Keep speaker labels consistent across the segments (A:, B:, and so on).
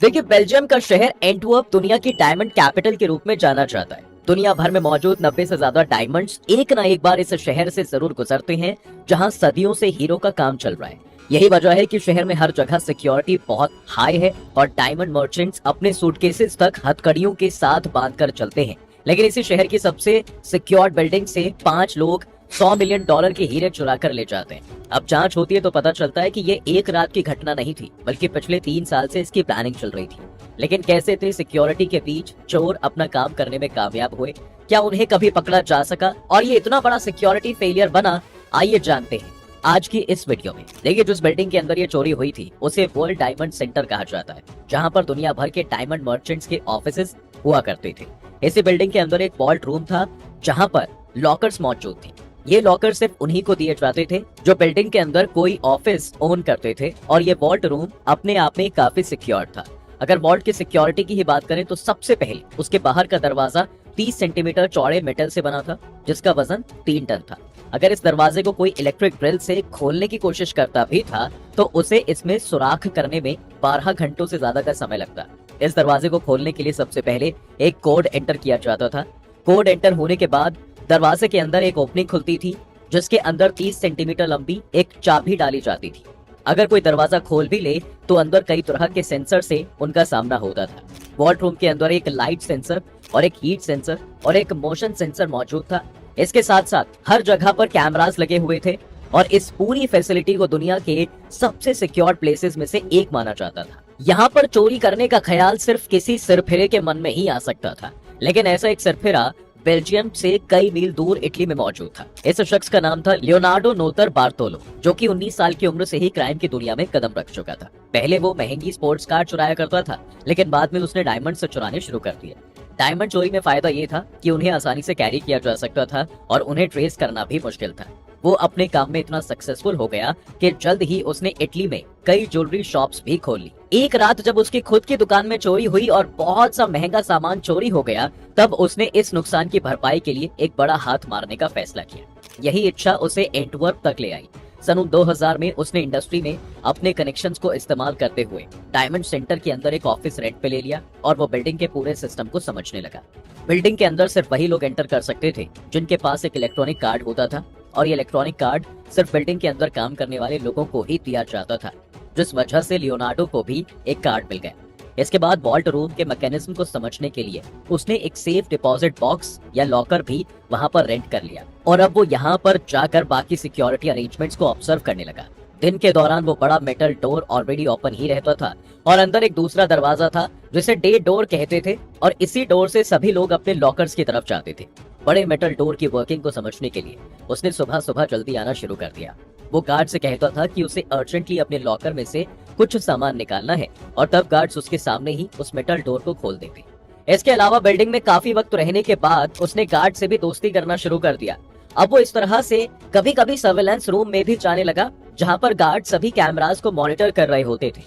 A: देखिए, बेल्जियम का शहर एंटवर्प दुनिया की डायमंड कैपिटल के रूप में जाना जाता है। दुनिया भर में मौजूद 90 से ज्यादा डायमंड्स एक ना एक बार इस शहर से जरूर गुजरते हैं, जहां सदियों से हीरो का काम चल रहा है। यही वजह है कि शहर में हर जगह सिक्योरिटी बहुत हाई है और डायमंड मर्चेंट्स अपने सूटकेसेस तक हथकड़ियों के साथ बांधकर चलते हैं। लेकिन इसी शहर की सबसे सिक्योर्ड बिल्डिंग से 5 लोग $100 मिलियन के हीरे चुरा कर ले जाते हैं। अब जांच होती है तो पता चलता है कि ये एक रात की घटना नहीं थी, बल्कि पिछले 3 साल से इसकी प्लानिंग चल रही थी। लेकिन कैसे थे सिक्योरिटी के बीच चोर अपना काम करने में कामयाब हुए? क्या उन्हें कभी पकड़ा जा सका और ये इतना बड़ा सिक्योरिटी फेलियर बना? आइए जानते हैं आज की इस वीडियो में। देखिए, जिस बिल्डिंग के अंदर ये चोरी हुई थी उसे वर्ल्ड डायमंड सेंटर कहा जाता है, जहाँ पर दुनिया भर के डायमंड मर्चेंट्स के ऑफिसेस हुआ करते थे। इसी बिल्डिंग के अंदर एक वॉल्ट रूम था, जहाँ पर लॉकर्स मौजूद थे। ये लॉकर सिर्फ उन्हीं को दिए जाते थे जो बिल्डिंग के अंदर कोई ऑफिस ओन करते थे, और ये वॉल्ट रूम अपने आप में काफी सिक्योर था। अगर वॉल्ट की सिक्योरिटी की ही बात करें तो सबसे पहले उसके बाहर का दरवाजा 30 सेंटीमीटर चौड़े मेटल से बना था, जिसका वजन 3 टन था। अगर इस दरवाजे को कोई इलेक्ट्रिक ड्रिल से खोलने की कोशिश करता भी था तो उसे इसमें सुराख करने में 12 घंटों से ज्यादा का समय लगता। इस दरवाजे को खोलने के लिए सबसे पहले एक कोड एंटर किया जाता था। कोड एंटर होने के बाद दरवाजे के अंदर एक ओपनिंग खुलती थी, जिसके अंदर 30 सेंटीमीटर लंबी एक चाबी डाली जाती थी। अगर कोई दरवाजा खोल भी ले तो अंदर कई तरह के सेंसर से उनका सामना होता था। वॉल्ट रूम के अंदर एक लाइट सेंसर और एक हीट सेंसर और एक मोशन सेंसर मौजूद था। इसके साथ साथ हर जगह पर कैमरास लगे हुए थे और इस पूरी फैसिलिटी को दुनिया के सबसे सिक्योर प्लेसेस में से एक माना जाता था। यहाँ पर चोरी करने का ख्याल सिर्फ किसी सिरफिरे के मन में ही आ सकता था, लेकिन ऐसा एक सिरफिरा बेल्जियम से कई मील दूर इटली में मौजूद था। इस शख्स का नाम था लियोनार्डो नोतर बार्टोलो, जो कि 19 साल की उम्र से ही क्राइम की दुनिया में कदम रख चुका था। पहले वो महंगी स्पोर्ट्स कार चुराया करता था, लेकिन बाद में उसने डायमंड से चुराने शुरू कर दिए। डायमंड चोरी में फायदा ये था कि उन्हें आसानी से कैरी किया जा सकता था और उन्हें ट्रेस करना भी मुश्किल था। वो अपने काम में इतना सक्सेसफुल हो गया कि जल्द ही उसने इटली में कई ज्वेलरी शॉप्स भी खोल ली। एक रात जब उसकी खुद की दुकान में चोरी हुई और बहुत सा महंगा सामान चोरी हो गया, तब उसने इस नुकसान की भरपाई के लिए एक बड़ा हाथ मारने का फैसला किया। यही इच्छा उसे एंटवर्प तक ले आई। सन 2000 में उसने इंडस्ट्री में अपने कनेक्शंस को इस्तेमाल करते हुए डायमंड सेंटर के अंदर एक ऑफिस रेंट पे ले लिया और वो बिल्डिंग के पूरे सिस्टम को समझने लगा। बिल्डिंग के अंदर सिर्फ वही लोग एंटर कर सकते थे जिनके पास एक इलेक्ट्रॉनिक कार्ड होता था, और ये इलेक्ट्रॉनिक कार्ड सिर्फ बिल्डिंग के अंदर काम करने वाले लोगों को ही दिया जाता था, जिस वजह से लियोनार्डो को भी एक कार्ड मिल गया। इसके बाद वॉल्ट रूम के मैकेनिज्म को समझने के लिए उसने एक सेफ डिपॉजिट बॉक्स या लॉकर भी वहां पर रेंट कर लिया, और अब वो यहाँ पर जाकर बाकी सिक्योरिटी अरेंजमेंट्स को ऑब्जर्व करने लगा। दिन के दौरान वो बड़ा मेटल डोर ऑलरेडी ओपन ही रहता था और अंदर एक दूसरा दरवाजा था जिसे डे डोर कहते थे, और इसी डोर से सभी लोग अपने लॉकर्स की तरफ जाते थे। बड़े मेटल डोर की वर्किंग को समझने के लिए उसने सुबह सुबह जल्दी आना शुरू कर दिया। वो गार्ड से कहता था कि उसे अर्जेंटली अपने लॉकर में से कुछ सामान निकालना है, और तब गार्ड्स उसके सामने ही उस मेटल डोर को खोल देते। इसके अलावा बिल्डिंग में काफी वक्त रहने के बाद उसने गार्ड से भी दोस्ती करना शुरू कर दिया। अब वो इस तरह से कभी कभी सर्वेलेंस रूम में भी जाने लगा, जहाँ पर गार्ड सभी कैमरास को मॉनिटर कर रहे होते थे,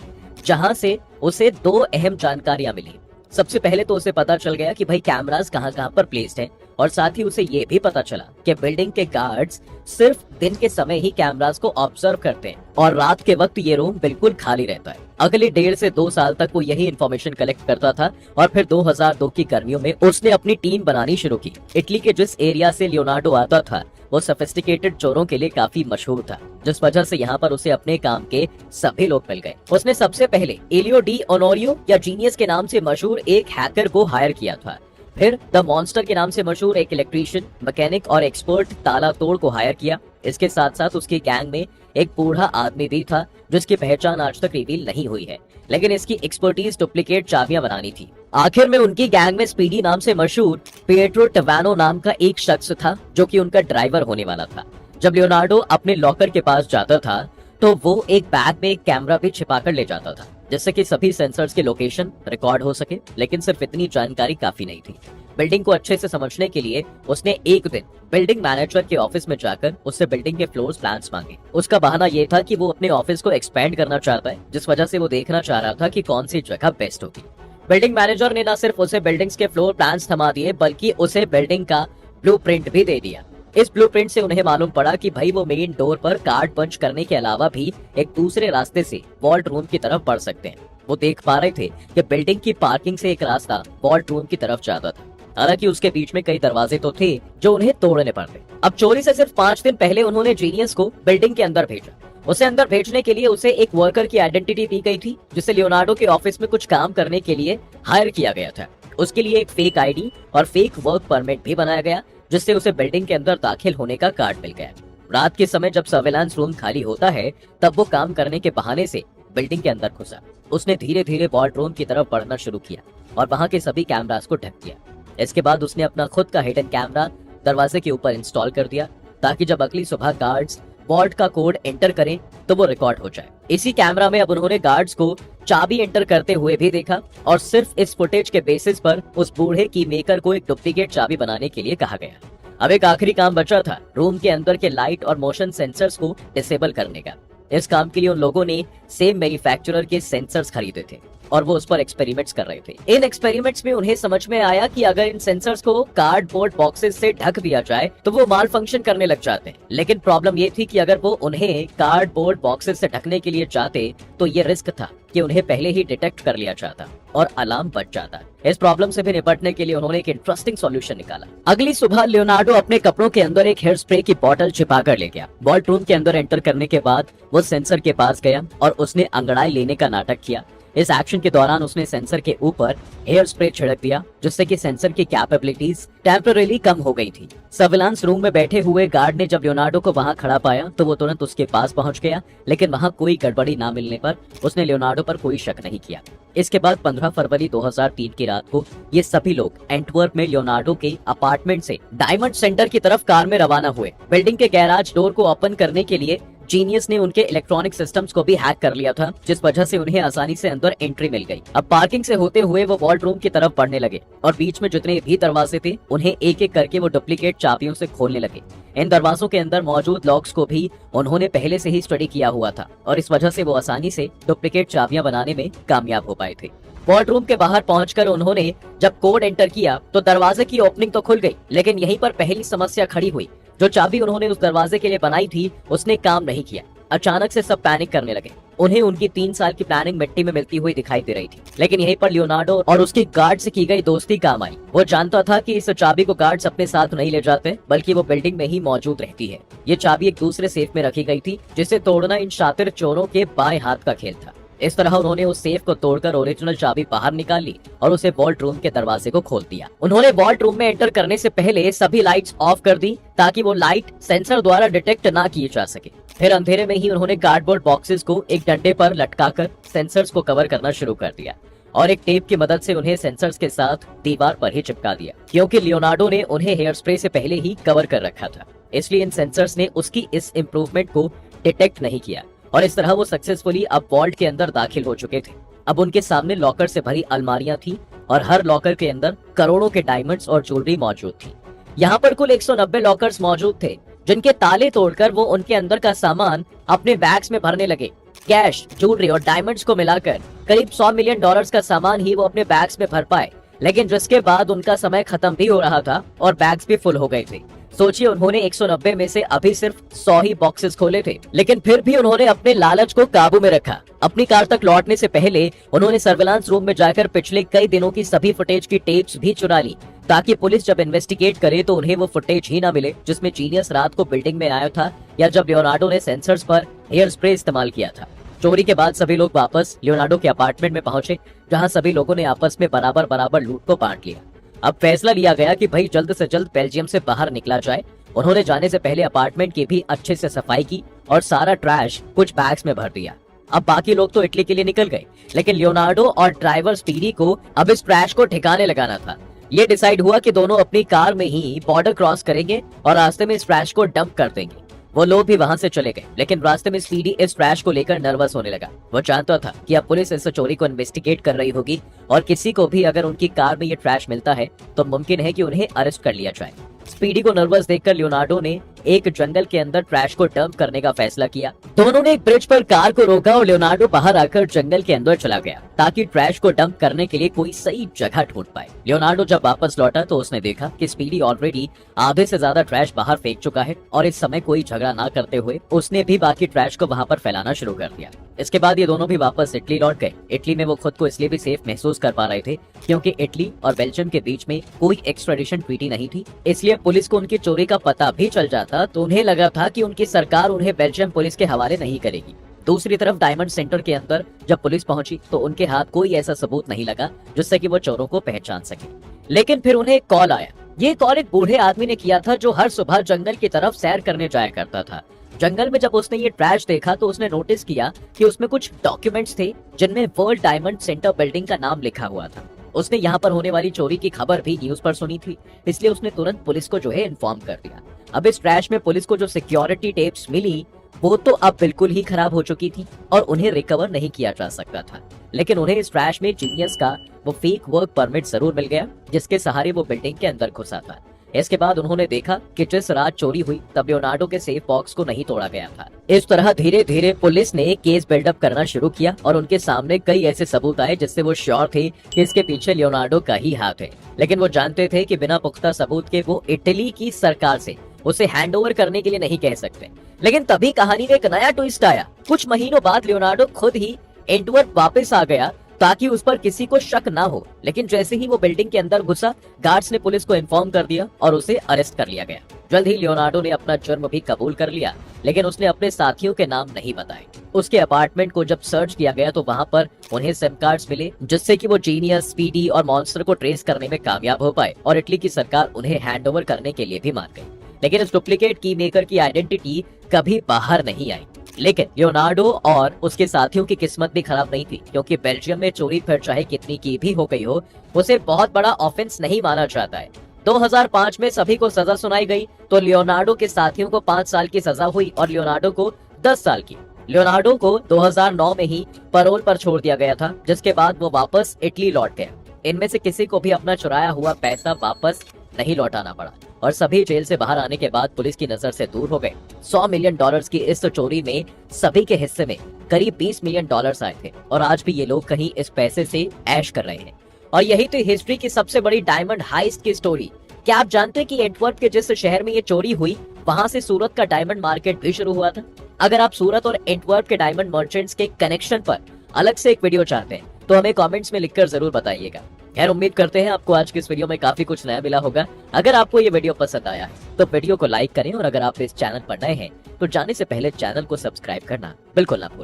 A: जहाँ से उसे 2 अहम जानकारियां मिली। सबसे पहले तो उसे पता चल गया कि भाई कैमरास कहाँ कहाँ पर प्लेस्ड हैं, और साथ ही उसे ये भी पता चला कि बिल्डिंग के गार्ड्स सिर्फ दिन के समय ही कैमरास को ऑब्जर्व करते हैं और रात के वक्त ये रूम बिल्कुल खाली रहता है। अगले 1.5 से 2 साल तक वो यही इन्फॉर्मेशन कलेक्ट करता था, और फिर 2002 की गर्मियों में उसने अपनी टीम बनानी शुरू की। इटली के जिस एरिया से लियोनार्डो आता था वो सोफिस्टिकेटेड चोरों के लिए काफी मशहूर था, जिस वजह से यहाँ पर उसे अपने काम के सभी लोग मिल गए। उसने सबसे पहले एलियो डी ऑनोरियो या जीनियस के नाम से मशहूर एक हैकर को हायर किया था। फिर द मॉन्स्टर के नाम से मशहूर एक इलेक्ट्रीशियन, मैकेनिक और एक्सपर्ट ताला तोड़ को हायर किया। इसके साथ साथ उसकी गैंग में एक बूढ़ा आदमी भी था जिसकी पहचान आज तक रिवील नहीं हुई है, लेकिन इसकी एक्सपर्टीज डुप्लीकेट चाबियां बनानी थी। आखिर में उनकी गैंग में स्पीडी नाम से मशहूर पिएट्रो टवानो नाम का एक शख्स था, जो कि उनका ड्राइवर होने वाला था। जब लियोनार्डो अपने लॉकर के पास जाता था तो वो एक बैग में एक कैमरा भी छिपा कर ले जाता था, जिससे कि सभी सेंसर्स की लोकेशन रिकॉर्ड हो सके। लेकिन सिर्फ इतनी जानकारी काफी नहीं थी। बिल्डिंग को अच्छे से समझने के लिए उसने एक दिन बिल्डिंग मैनेजर के ऑफिस में जाकर उससे बिल्डिंग के फ्लोर प्लान्स मांगे। उसका बहाना ये था कि वो अपने ऑफिस को एक्सपेंड करना चाहता है, जिस वजह से वो देखना चाह रहा था कि कौन सी जगह बेस्ट होगी। बिल्डिंग मैनेजर ने न सिर्फ उसे बिल्डिंग्स के फ्लोर प्लान्स थमा दिए, बल्कि उसे बिल्डिंग का ब्लूप्रिंट भी दे दिया। इस ब्लूप्रिंट से उन्हें मालूम पड़ा कि भाई वो मेन डोर पर कार्ड पंच करने के अलावा भी एक दूसरे रास्ते से वॉल्ट रूम की तरफ बढ़ सकते हैं। वो देख पा रहे थे कि बिल्डिंग की पार्किंग से एक रास्ता वॉल्ट रूम की तरफ जाता था। हालांकि उसके बीच में कई दरवाजे तो थे जो उन्हें तोड़ने पड़ते। अब चोरी से सिर्फ 5 दिन पहले उन्होंने जीनियस को बिल्डिंग के अंदर भेजा। उसे अंदर भेजने के लिए उसे एक वर्कर की आइडेंटिटी दी गई थी, जिसे लियोनार्डो के ऑफिस में कुछ काम करने के लिए हायर किया गया था। उसके लिए एक फेक आईडी और फेक वर्क परमिट भी बनाया गया, जिससे उसे बिल्डिंग के अंदर दाखिल होने का कार्ड मिल गया। रात के समय जब सर्वेलांस रूम खाली होता है, तब वो काम करने के बहाने से बिल्डिंग के अंदर घुसा। उसने धीरे धीरे वॉल्ट रूम की तरफ बढ़ना शुरू किया और वहां के सभी कैमरास को ढक दिया। इसके बाद उसने अपना खुद का हिडन कैमरा दरवाजे के ऊपर इंस्टॉल कर दिया, ताकि जब अगली सुबह गार्ड्स वॉल्ट का कोड एंटर करें तो वो रिकॉर्ड हो जाए। इसी कैमरा में अब उन्होंने गार्ड्स को चाबी एंटर करते हुए भी देखा और सिर्फ इस फुटेज के बेसिस पर उस बूढ़े की मेकर को एक डुप्लीकेट चाबी बनाने के लिए कहा गया। अब एक आखिरी काम बचा था, रूम के अंदर के लाइट और मोशन सेंसर्स को डिसेबल करने का। इस काम के लिए उन लोगों ने सेम मैन्युफैक्चरर के सेंसर्स खरीदे थे और वो उस पर एक्सपेरिमेंट्स कर रहे थे। इन एक्सपेरिमेंट्स में उन्हें समझ में आया कि अगर इन सेंसर्स को कार्डबोर्ड बॉक्सेस से ढक दिया जाए तो वो माल फंक्शन करने लग जाते हैं। लेकिन प्रॉब्लम ये थी कि अगर वो उन्हें कार्डबोर्ड बॉक्सेस से ढकने के लिए चाहते तो ये रिस्क था कि उन्हें पहले ही डिटेक्ट कर लिया जाता और अलार्म बच जाता। इस प्रॉब्लम से भी निपटने के लिए उन्होंने एक इंटरेस्टिंग सॉल्यूशन निकाला। अगली सुबह लियोनार्डो अपने कपड़ों के अंदर एक हेयर स्प्रे की बोतल छिपा कर ले गया। वॉल्ट रूम के अंदर एंटर करने के बाद वो सेंसर के पास गया और उसने अंगड़ाई लेने का नाटक किया। इस एक्शन के दौरान उसने सेंसर के ऊपर हेयर स्प्रे छिड़क दिया, जिससे कि सेंसर की कैपेबिलिटीज टेम्पररी कम हो गई थी। सर्विलांस रूम में बैठे हुए गार्ड ने जब लियोनार्डो को वहां खड़ा पाया तो वो तुरंत उसके पास पहुंच गया, लेकिन वहां कोई गड़बड़ी ना मिलने पर उसने लियोनार्डो पर कोई शक नहीं किया। इसके बाद 15 फरवरी 2003 की रात को ये सभी लोग एंटवर्प में लियोनार्डो के अपार्टमेंट से डायमंड सेंटर की तरफ कार में रवाना हुए। बिल्डिंग के गैराज डोर को ओपन करने के लिए जीनियस ने उनके इलेक्ट्रॉनिक सिस्टम्स को भी हैक कर लिया था, जिस वजह से उन्हें आसानी से अंदर एंट्री मिल गई। अब पार्किंग से होते हुए वो वॉल्ट रूम की तरफ बढ़ने लगे और बीच में जितने भी दरवाजे थे उन्हें एक एक करके वो डुप्लीकेट चाबियों से खोलने लगे। इन दरवाजों के अंदर मौजूद लॉक्स को भी उन्होंने पहले से ही स्टडी किया हुआ था और इस वजह से वो आसानी से डुप्लीकेट चाबियां बनाने में कामयाब हो पाए थे। वॉल्ट रूम के बाहर पहुंचकर उन्होंने जब कोड एंटर किया तो दरवाजे की ओपनिंग तो खुल गई, लेकिन यहीं पर पहली समस्या खड़ी हुई। जो चाबी उन्होंने उस दरवाजे के लिए बनाई थी उसने काम नहीं किया। अचानक से सब पैनिक करने लगे। उन्हें उनकी 3 साल की प्लानिंग मिट्टी में मिलती हुई दिखाई दे रही थी। लेकिन यहीं पर लियोनार्डो और उसकी गार्ड से की गई दोस्ती काम आई। वो जानता था कि इस चाबी को गार्ड्स अपने साथ नहीं ले जाते, बल्कि वो बिल्डिंग में ही मौजूद रहती है। ये चाबी एक दूसरे सेफ में रखी गई थी, जिसे तोड़ना इन शातिर चोरों के बाएं हाथ का खेल था। इस तरह उन्होंने उस सेफ को तोड़कर ओरिजिनल चाबी बाहर निकाल ली और उसे वॉल्ट रूम के दरवाजे को खोल दिया। उन्होंने वॉल्ट रूम में एंटर करने से पहले सभी लाइट्स ऑफ कर दी, ताकि वो लाइट सेंसर द्वारा डिटेक्ट ना किए जा सके। फिर अंधेरे में ही उन्होंने कार्डबोर्ड बॉक्सेस को एक डंडे पर लटकाकर सेंसर्स को कवर करना शुरू कर दिया और एक टेप की मदद से उन्हें सेंसर्स के साथ दीवार पर ही चिपका दिया। क्योंकि लियोनार्डो ने उन्हें हेयर स्प्रे से पहले ही कवर कर रखा था, इसलिए इन सेंसर्स ने उसकी इस इम्प्रूवमेंट को डिटेक्ट नहीं किया और इस तरह वो सक्सेसफुली अब वॉल्ट के अंदर दाखिल हो चुके थे। अब उनके सामने लॉकर से भरी अलमारियां थी और हर लॉकर के अंदर करोड़ों के डायमंड्स और ज्वेलरी मौजूद थी। यहाँ पर कुल 190 लॉकर्स मौजूद थे, जिनके ताले तोड़कर वो उनके अंदर का सामान अपने बैग्स में भरने लगे। कैश, ज्वेलरी और डायमंड्स को मिलाकर करीब $100 मिलियन का सामान ही वो अपने बैग्स में भर पाए। लेकिन जिसके बाद उनका समय खत्म भी हो रहा था और बैग्स भी फुल हो गए थे। सोचिए, उन्होंने 190 में से अभी सिर्फ 100 ही बॉक्सेस खोले थे, लेकिन फिर भी उन्होंने अपने लालच को काबू में रखा। अपनी कार तक लौटने से पहले उन्होंने सर्विलांस रूम में जाकर पिछले कई दिनों की सभी फुटेज की टेप्स भी चुरा ली, ताकि पुलिस जब इन्वेस्टिगेट करे तो उन्हें वो फुटेज ही ना मिले जिसमें जीनियस रात को बिल्डिंग में आया था या जब लियोनार्डो ने सेंसर्स पर हेयर स्प्रे इस्तेमाल किया था। चोरी के बाद सभी लोग वापस लियोनार्डो के अपार्टमेंट में पहुंचे, जहां सभी लोगों ने आपस में बराबर बराबर लूट को बांट लिया। अब फैसला लिया गया कि भाई जल्द से जल्द बेल्जियम से बाहर निकला जाए। उन्होंने जाने से पहले अपार्टमेंट की भी अच्छे से सफाई की और सारा ट्रैश कुछ बैग्स में भर दिया। अब बाकी लोग तो इटली के लिए निकल गए, लेकिन लियोनार्डो और ड्राइवर स्पीडी को अब इस ट्रैश को ठिकाने लगाना था। ये डिसाइड हुआ कि दोनों अपनी कार में ही बॉर्डर क्रॉस करेंगे और रास्ते में इस ट्रैश को डंप कर देंगे। वो लोग भी वहां से चले गए, लेकिन रास्ते में स्पीडी इस ट्रैश को लेकर नर्वस होने लगा। वो जानता था कि अब पुलिस इस चोरी को इन्वेस्टिगेट कर रही होगी और किसी को भी अगर उनकी कार में ये ट्रैश मिलता है तो मुमकिन है कि उन्हें अरेस्ट कर लिया जाए। स्पीडी को नर्वस देखकर लियोनार्डो ने एक जंगल के अंदर ट्रैश को डंप करने का फैसला किया। दोनों ने एक ब्रिज पर कार को रोका और लियोनार्डो बाहर आकर जंगल के अंदर चला गया ताकि ट्रैश को डंप करने के लिए कोई सही जगह ढूंढ पाए। लियोनार्डो जब वापस लौटा तो उसने देखा कि स्पीडी ऑलरेडी आधे से ज्यादा ट्रैश बाहर फेंक चुका है और इस समय कोई झगड़ा ना करते हुए उसने भी बाकी ट्रैश को वहां पर फैलाना शुरू कर दिया। इसके बाद ये दोनों भी वापस इटली लौट गए। इटली में वो खुद को इसलिए भी सेफ महसूस कर पा रहे थे क्योंकि इटली और बेल्जियम के बीच में कोई एक्स्ट्राडिशन ट्रीटी नहीं थी, इसलिए पुलिस को उनकी चोरी का पता भी चल जाता तो उन्हें लगा था कि उनकी सरकार उन्हें बेल्जियम पुलिस के हवाले नहीं करेगी। दूसरी तरफ डायमंड सेंटर के अंदर जब पुलिस पहुंची तो उनके हाथ कोई ऐसा सबूत नहीं लगा जिससे कि वो चोरों को पहचान सके। लेकिन फिर उन्हें एक कॉल आया। ये कॉल एक बूढ़े आदमी ने किया था जो हर सुबह जंगल की तरफ सैर करने जाया करता था। जंगल में जब उसने ये ट्रैश देखा तो उसने नोटिस किया कि उसमें कुछ डॉक्यूमेंट्स थे जिनमें वर्ल्ड डायमंड सेंटर बिल्डिंग का नाम लिखा हुआ था। उसने यहाँ पर होने वाली चोरी की खबर भी न्यूज पर सुनी थी, इसलिए उसने तुरंत पुलिस को जो है इन्फॉर्म कर दिया। अब इस ट्रैश में पुलिस को जो सिक्योरिटी टेप्स मिली वो तो अब बिल्कुल ही खराब हो चुकी थी और उन्हें रिकवर नहीं किया जा सकता था, लेकिन उन्हें इस ट्रैश में जीनियस का वो फेक वर्क परमिट जरूर मिल गया जिसके सहारे वो बिल्डिंग के अंदर घुसा था। इसके बाद उन्होंने देखा कि जिस रात चोरी हुई तब लियोनार्डो के सेफ बॉक्स को नहीं तोड़ा गया था। इस तरह धीरे धीरे पुलिस ने केस बिल्डअप करना शुरू किया और उनके सामने कई ऐसे सबूत आए जिससे वो श्योर थे कि इसके पीछे लियोनार्डो का ही हाथ है। लेकिन वो जानते थे कि बिना पुख्ता सबूत के वो इटली की सरकार से उसे हैंडओवर करने के लिए नहीं कह सकते। लेकिन तभी कहानी में एक नया ट्विस्ट आया। कुछ महीनों बाद लियोनार्डो खुद ही एंटवर्प वापस आ गया ताकि उस पर किसी को शक ना हो, लेकिन जैसे ही वो बिल्डिंग के अंदर घुसा गार्ड्स ने पुलिस को इन्फॉर्म कर दिया और उसे अरेस्ट कर लिया गया। जल्द ही लियोनार्डो ने अपना जुर्म भी कबूल कर लिया, लेकिन उसने अपने साथियों के नाम नहीं बताए। उसके अपार्टमेंट को जब सर्च किया गया तो वहां पर उन्हें सिम कार्ड्स मिले जिससे कि वो जीनियस, स्पीडी और मॉन्स्टर को ट्रेस करने में कामयाब हो पाए और इटली की सरकार उन्हें हैंडओवर करने के लिए भी मान गई। लेकिन इस डुप्लीकेट की मेकर की आइडेंटिटी कभी बाहर नहीं आई। लेकिन लियोनार्डो और उसके साथियों की किस्मत भी खराब नहीं थी, क्योंकि बेल्जियम में चोरी फिर चाहे कितनी की भी हो गई हो उसे बहुत बड़ा ऑफेंस नहीं माना जाता है। 2005 में सभी को सजा सुनाई गई तो लियोनार्डो के साथियों को 5 साल की सजा हुई और लियोनार्डो को 10 साल की। लियोनार्डो को 2009 में ही पैरोल पर छोड़ दिया गया था, जिसके बाद वो वापस इटली लौट गया। इनमें से किसी को भी अपना चुराया हुआ पैसा वापस नहीं लौटाना पड़ा और सभी जेल से बाहर आने के बाद पुलिस की नजर से दूर हो गए। $100 मिलियन की इस चोरी में सभी के हिस्से में करीब $20 मिलियन आए थे और आज भी ये लोग कहीं इस पैसे से ऐश कर रहे हैं। और यही तो हिस्ट्री की सबसे बड़ी डायमंड हाइस्ट की स्टोरी। क्या आप जानते हैं कि एंटवर्प के जिस शहर में ये चोरी हुई वहां से सूरत का डायमंड मार्केट भी शुरू हुआ था? अगर आप सूरत और एंटवर्प के डायमंड मर्चेंट्स के कनेक्शन पर अलग से एक वीडियो चाहते हैं तो हमें कमेंट्स में लिखकर जरूर बताइएगा। खैर, उम्मीद करते हैं आपको आज की इस वीडियो में काफी कुछ नया मिला होगा। अगर आपको ये वीडियो पसंद आया है तो वीडियो को लाइक करें और अगर आप इस चैनल पर नए हैं तो जाने से पहले चैनल को सब्सक्राइब करना बिल्कुल ना भूलें।